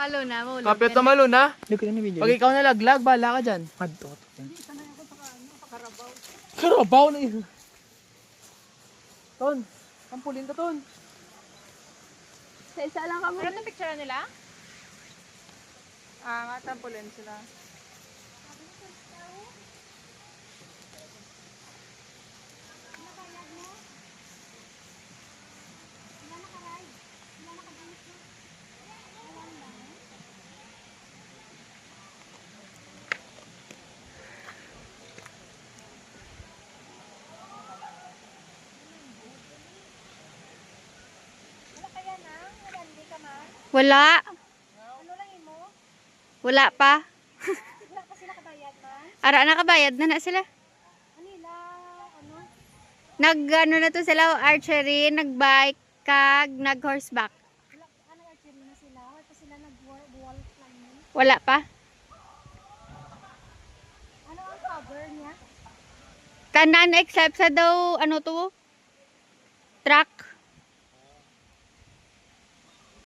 Malo na, mo. Kapit na malo na. Hindi ko na video. Pag ikaw nalaglag, bahala ka dyan. Madto. Karabaw na yun. Ton, sampulin ka, Ton. Sa isa lang kami. Meron ng picture nila? Ah, tampulin sila. Wala. Wala pa. Ara nakabayad na sila. Nag-ano na to sila, archery, nag-bike, kag, nag-horseback. Wala pa. Ano ang cover niya? Tanan except sa daw, ano to? Truck.